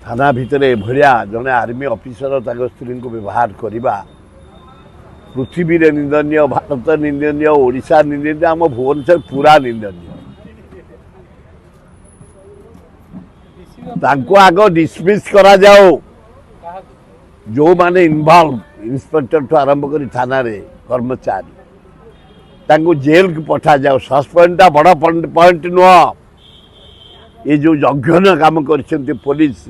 थाना भितर एभलिया जड़े आर्मी ऑफिसर स्त्री को व्यवहार करवा पृथ्वी निंदनीय, भारत निंदनीय, ओडिशा निंदनीय, आम भुवनेश्वर पूरा निंदनीय। तांको आग डिसमिस करा जाओ जो माने इन्वॉल्व इंस्पेक्टर ठू आरंभ कर थाना रे कर्मचारी तांको जेल को पठा जाओ। सस्पेंडा बड़ पॉइंट नुह। ये जो यज्ञ काम कर पुलिस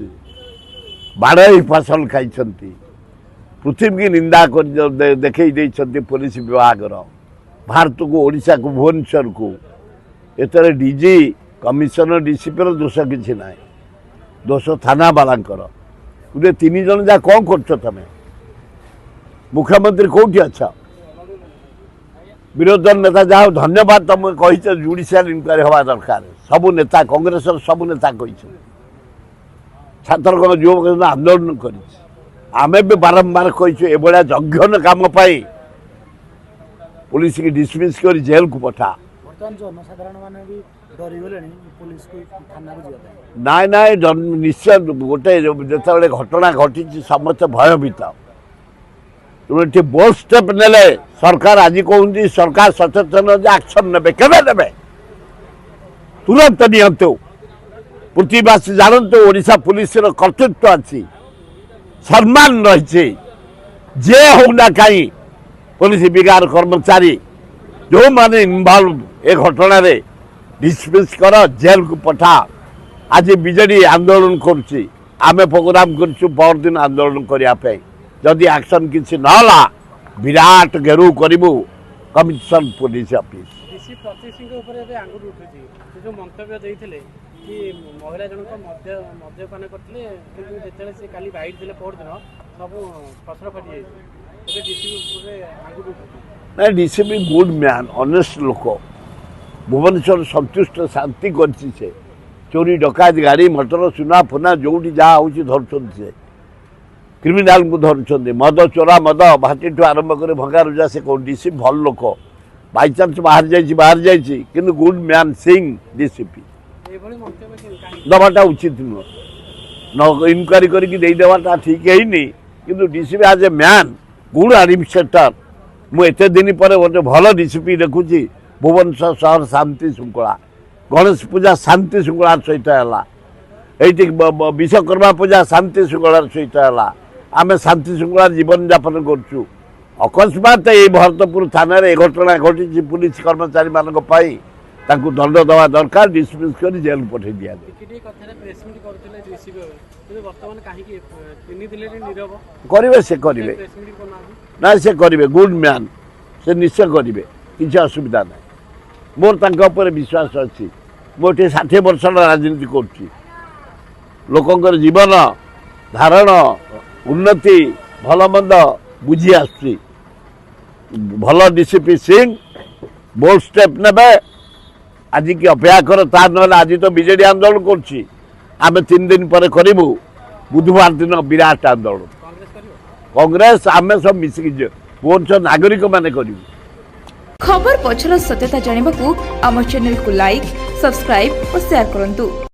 बाड़ई फसल खाई पृथ्वी की निंदा कर देखई पुलिस विभाग भारत को ओडिशा को भुवनेश्वर को एतर डीजी कमिशनर डीसीपी दोष किसी ना दोष थाना वालांकर गोटे 3 जन जा कौन कर तमें मुख्यमंत्री कौटी अच्छा विरोधी नेता जाओ धन्यवाद तुम कही जुडिशियल इनक्वारी हवा दरकार सबू नेता कांग्रेस सबू नेता कही छात्र युवक आंदोलन कर आमे भी बारंबार कही एभलिया यज्ञ काम पुलिस की डिसमिस कर जेल को पठा नाई नाई निश्चय गोटे जो घटना घटी समस्त भयभीत तेणु बोल्ड स्टेप नेले सरकार आज कहते सरकार सचेतन एक्शन ने केवे तुरंत नियंतु पृथ्वीवासी जानते ओडिशा पुलिस कर्तृत्व अच्छी सम्मान रही जे होना कहीं पुलिस विभाग कर्मचारी जो माने इन्वॉल्व ए घटना रे डिसमिस कर जेल को पठा। आज बीजेडी आंदोलन करुच्ची आमे प्रोग्राम करदिन आंदोलन करने जदि एक्शन किसी नाला विराट घेरू करूँ कमिशन पुलिस ऑफिस मंतव्य कि महिला जनक मद्यपान करते से काली बाइट देले परदिन सब फसल फाटी ना डीसीपी गुड मैन ऑनेस्ट लोक भुवनेश्वर संतुष्ट शांति कर चोरी डकायत गाड़ी मटर सुना फुना जो जहाँ हूँ धरुंच से क्रिमिनाल को धरुंच मद चोरा मद भाटी ठू आरंभ कर भंगा रुजा से कौन डीसीपी भल लोक बाई चान्स बाहर जाइए कि गुड मैन सिंह डीसीपी दबाटा उचित नुह इनक्वारी करदेवाटा ठीक है कि डीसीपी आज ए मैन गुड एडमिनिस्ट्रेटर मुझे दिन पर गोटे भल डीसीपी देखुची भुवनेश्वर सहर शांति श्रृंखला गणेश पूजा शांति श्रृंखला सहित है ये विश्वकर्मा पूजा शांति श्रृंखला सहित है आम शांति श्रृंखला जीवन यापन करुँ अकस्मात ये भरतपुर थाना रे घटना घटी पुलिस कर्मचारी मानक दंड दवा दरकार डिसमिस कर जेल पठे दिया करेंगे से करेंगे ना से करेंगे गुड मैन से निश्चय करेंगे किसी असुविधा ना मोर तांकर विश्वास अच्छी मुझे 60 वर्ष राजनीति करुच्ची लोकंर जीवन धारण उन्नति भल मंद बुझी आसुची भल डीसीपी सिंह बोल्ड स्टेप ने आज की अपेक्षा कर ता ना आज तो बीजेडी आंदोलन करें 3 दिन पर करूँ बुधवार दिन विराट आंदोलन कांग्रेस आम सब मिसिक भुवनेश्वर नागरिक माने करूँ। खबर पछर सत्यता जानिबाकू आम चैनल को लाइक सब्सक्राइब और शेयर करंतु।